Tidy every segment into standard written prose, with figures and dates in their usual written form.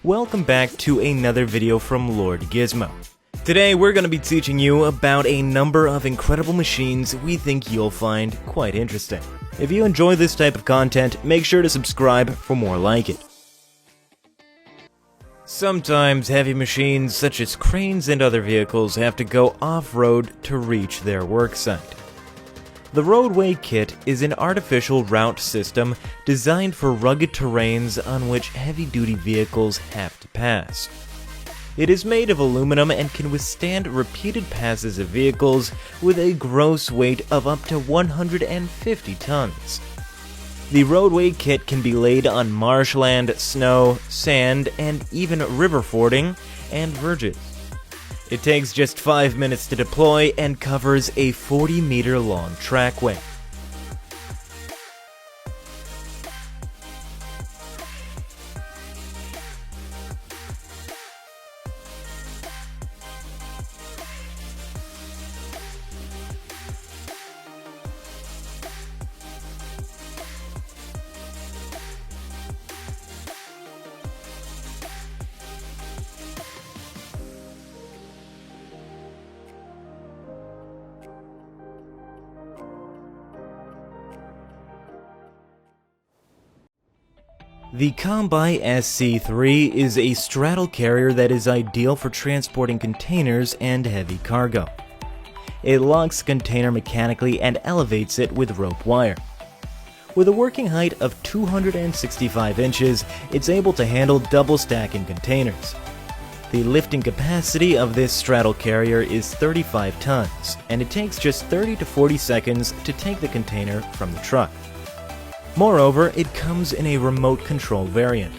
Welcome back to another video from Lord Gizmo. Today we're going to be teaching you about a number of incredible machines we think you'll find quite interesting. If you enjoy this type of content, make sure to subscribe for more like it. Sometimes heavy machines such as cranes and other vehicles have to go off-road to reach their work site. The ROADWAY kit is an artificial route system designed for rugged terrains on which heavy-duty vehicles have to pass. It is made of aluminum and can withstand repeated passes of vehicles with a gross weight of up to 150 tons. The ROADWAY kit can be laid on marshland, snow, sand, and even river fording and verges. It takes just 5 minutes to deploy and covers a 40-meter long trackway. The Combi SC3 is a straddle carrier that is ideal for transporting containers and heavy cargo. It locks the container mechanically and elevates it with rope wire. With a working height of 265 inches, it's able to handle double stacking containers. The lifting capacity of this straddle carrier is 35 tons, and it takes just 30 to 40 seconds to take the container from the truck. Moreover, it comes in a remote control variant.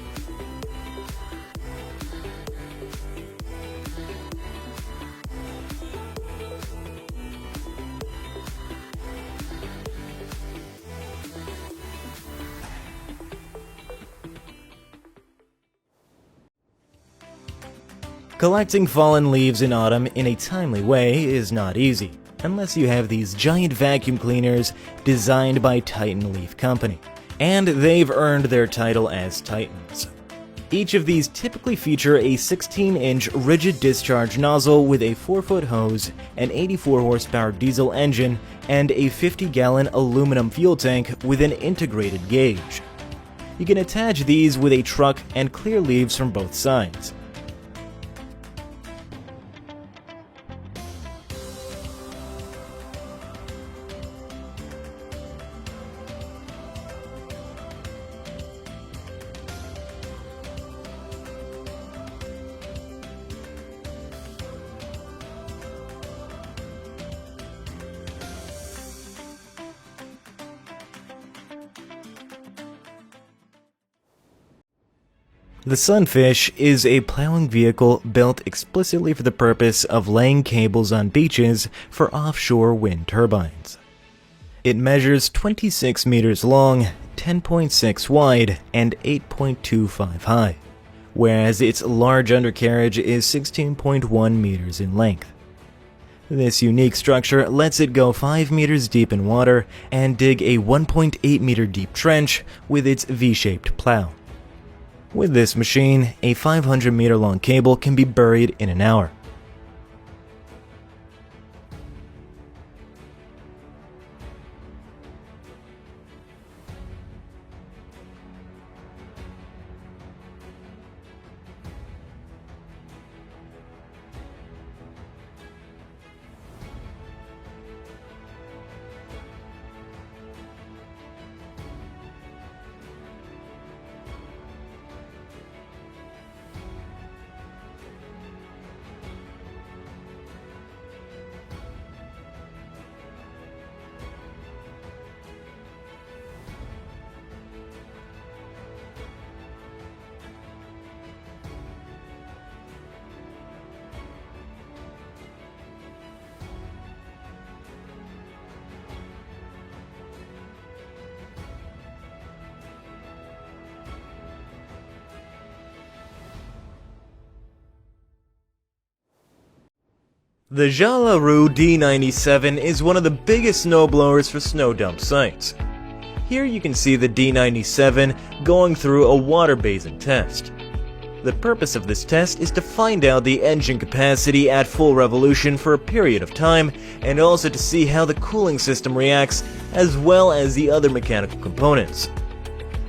Collecting fallen leaves in autumn in a timely way is not easy, unless you have these giant vacuum cleaners designed by Titan Leaf Company, and they've earned their title as Titans. Each of these typically feature a 16-inch rigid discharge nozzle with a 4-foot hose, an 84-horsepower diesel engine, and a 50-gallon aluminum fuel tank with an integrated gauge. You can attach these with a truck and clear leaves from both sides. The SUNFISH is a plowing vehicle built explicitly for the purpose of laying cables on beaches for offshore wind turbines. It measures 26 meters long, 10.6 wide, and 8.25 high, whereas its large undercarriage is 16.1 meters in length. This unique structure lets it go 5 meters deep in water and dig a 1.8 meter deep trench with its V-shaped plow. With this machine, a 500-meter long cable can be buried in an hour. The LARUE D97 is one of the biggest snowblowers for snow dump sites. Here you can see the D97 going through a water basin test. The purpose of this test is to find out the engine capacity at full revolution for a period of time, and also to see how the cooling system reacts, as well as the other mechanical components.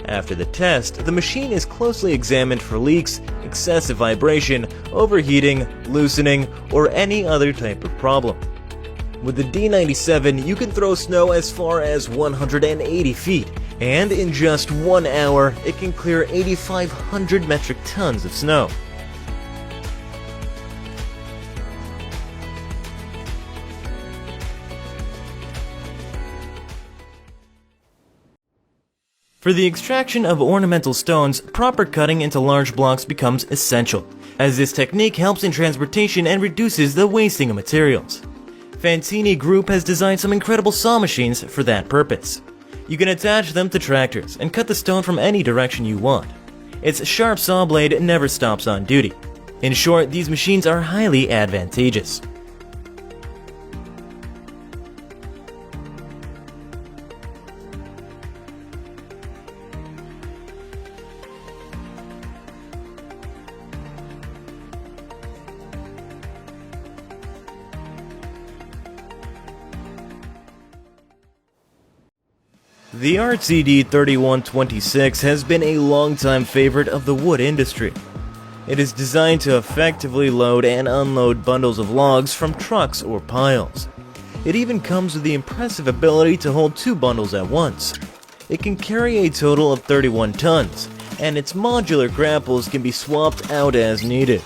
After the test, the machine is closely examined for leaks, excessive vibration, overheating, loosening, or any other type of problem. With the D97, you can throw snow as far as 180 feet, and in just 1 hour, it can clear 8,500 metric tons of snow. For the extraction of ornamental stones, proper cutting into large blocks becomes essential, as this technique helps in transportation and reduces the wasting of materials. FANTINI Group has designed some incredible saw machines for that purpose. You can attach them to tractors and cut the stone from any direction you want. Its sharp saw blade never stops on duty. In short, these machines are highly advantageous. The RCD3126 has been a long-time favorite of the wood industry. It is designed to effectively load and unload bundles of logs from trucks or piles. It even comes with the impressive ability to hold 2 bundles at once. It can carry a total of 31 tons, and its modular grapples can be swapped out as needed.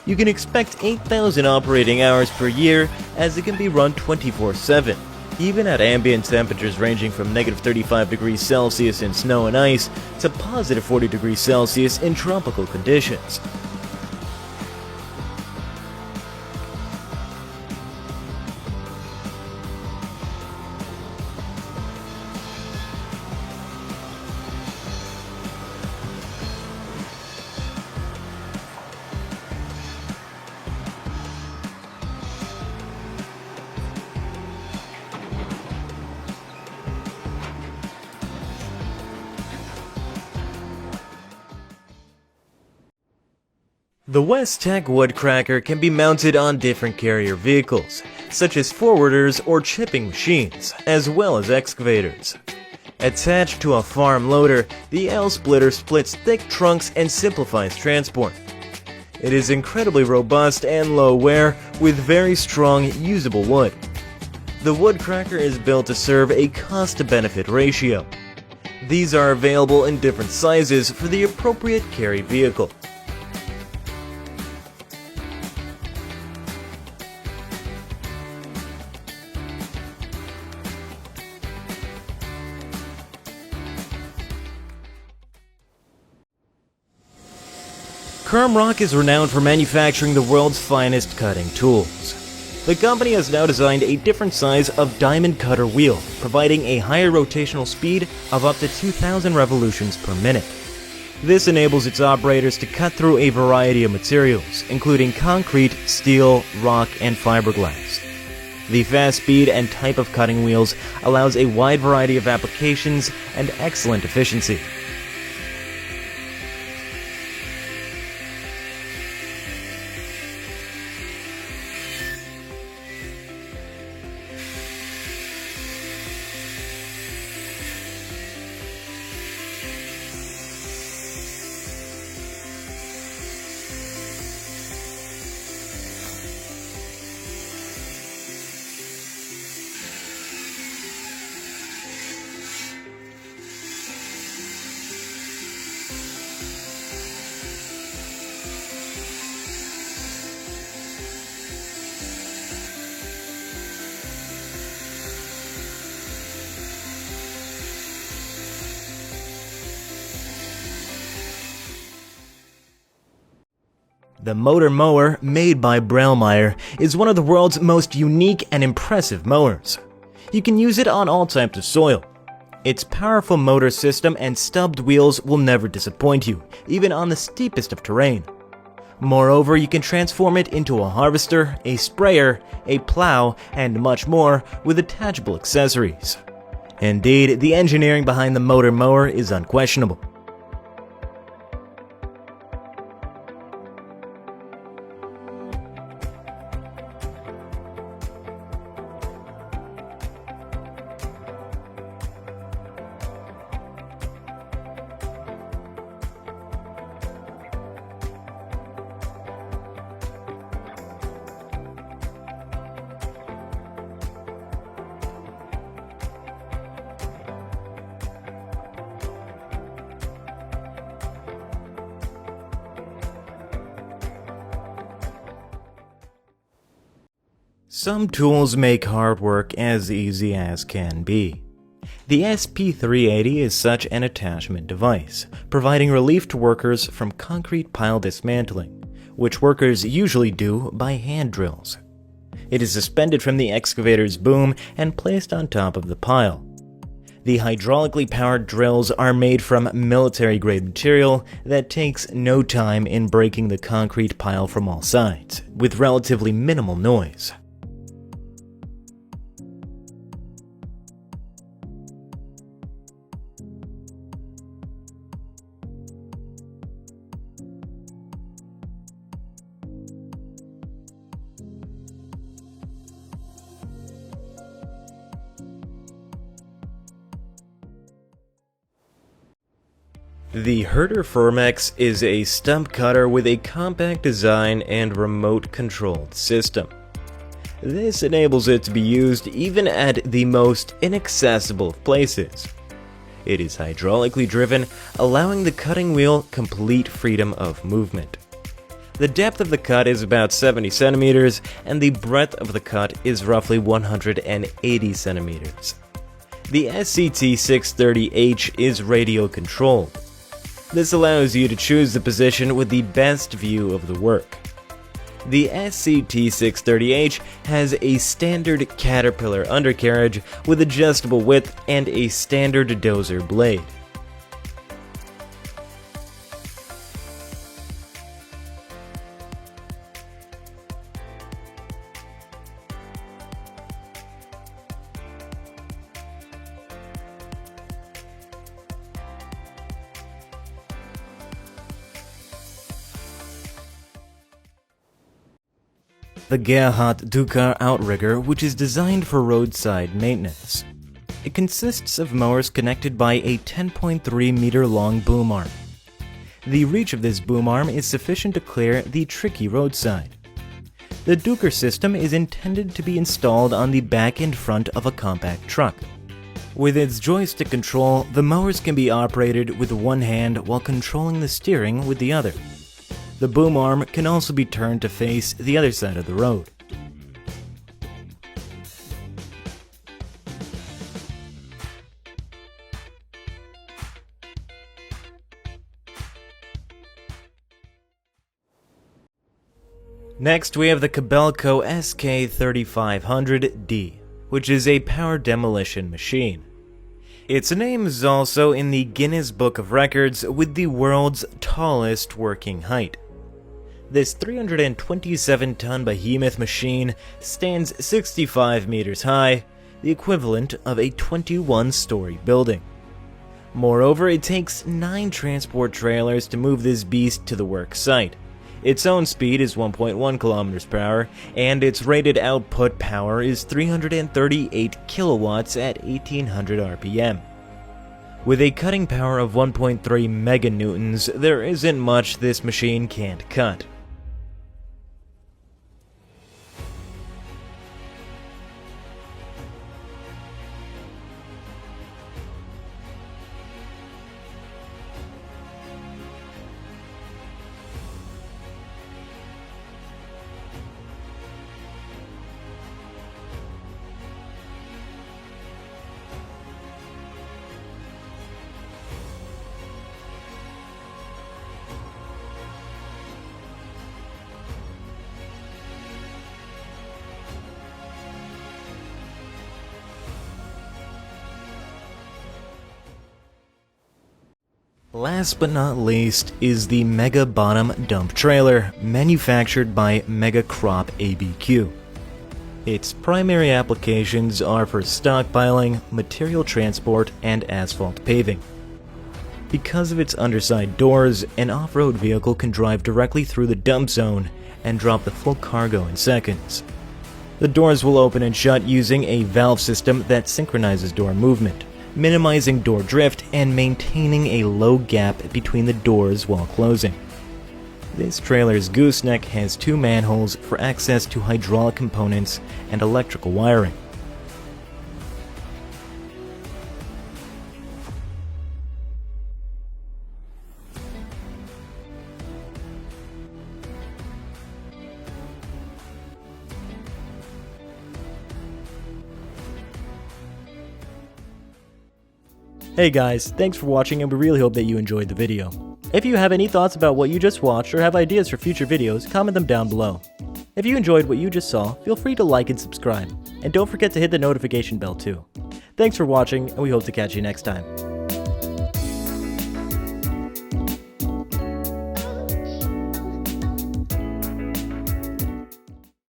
You can expect 8,000 operating hours per year, as it can be run 24/7. Even at ambient temperatures ranging from -35 degrees Celsius in snow and ice to +40 degrees Celsius in tropical conditions. The WESTTECH WOODCRACKER can be mounted on different carrier vehicles, such as forwarders or chipping machines, as well as excavators. Attached to a farm loader, the L-splitter splits thick trunks and simplifies transport. It is incredibly robust and low wear, with very strong, usable wood. The WOODCRACKER is built to serve a cost-to-benefit ratio. These are available in different sizes for the appropriate carry vehicle. KERMOC is renowned for manufacturing the world's finest cutting tools. The company has now designed a different size of diamond cutter wheel, providing a higher rotational speed of up to 2,000 revolutions per minute. This enables its operators to cut through a variety of materials, including concrete, steel, rock, and fiberglass. The fast speed and type of cutting wheels allows a wide variety of applications and excellent efficiency. The motor mower, made by BRIELMAIER, is one of the world's most unique and impressive mowers. You can use it on all types of soil. Its powerful motor system and stubbed wheels will never disappoint you, even on the steepest of terrain. Moreover, you can transform it into a harvester, a sprayer, a plow, and much more with attachable accessories. Indeed, the engineering behind the motor mower is unquestionable. Some tools make hard work as easy as can be. The SP380 is such an attachment device, providing relief to workers from concrete pile dismantling, which workers usually do by hand drills. It is suspended from the excavator's boom and placed on top of the pile. The hydraulically powered drills are made from military-grade material that takes no time in breaking the concrete pile from all sides, with relatively minimal noise. The HERDER-FERMEX is a stump cutter with a compact design and remote-controlled system. This enables it to be used even at the most inaccessible of places. It is hydraulically driven, allowing the cutting wheel complete freedom of movement. The depth of the cut is about 70 centimeters, and the breadth of the cut is roughly 180 centimeters. The SCT-630H is radio-controlled. This allows you to choose the position with the best view of the work. The SCT-630H has a standard Caterpillar undercarriage with adjustable width and a standard dozer blade. The DÜCKER outrigger, which is designed for roadside maintenance. It consists of mowers connected by a 10.3 meter long boom arm. The reach of this boom arm is sufficient to clear the tricky roadside. The DÜCKER system is intended to be installed on the back and front of a compact truck. With its joystick control, the mowers can be operated with one hand while controlling the steering with the other. The boom arm can also be turned to face the other side of the road. Next, we have the KOBELCO SK3500D, which is a power demolition machine. Its name is also in the Guinness Book of Records with the world's tallest working height. This 327-ton behemoth machine stands 65 meters high, the equivalent of a 21-story building. Moreover, it takes 9 transport trailers to move this beast to the work site. Its own speed is 1.1 kilometers per hour, and its rated output power is 338 kilowatts at 1800 RPM. With a cutting power of 1.3 meganewtons, there isn't much this machine can't cut. Last but not least is the Mega Bottom Dump Trailer, manufactured by Mega Crop ABQ. Its primary applications are for stockpiling, material transport, and asphalt paving. Because of its underside doors, an off-road vehicle can drive directly through the dump zone and drop the full cargo in seconds. The doors will open and shut using a valve system that synchronizes door movement, minimizing door drift and maintaining a low gap between the doors while closing. This trailer's gooseneck has 2 manholes for access to hydraulic components and electrical wiring. Hey guys, thanks for watching and we really hope that you enjoyed the video. If you have any thoughts about what you just watched or have ideas for future videos, comment them down below. If you enjoyed what you just saw, feel free to like and subscribe. And don't forget to hit the notification bell too. Thanks for watching and we hope to catch you next time.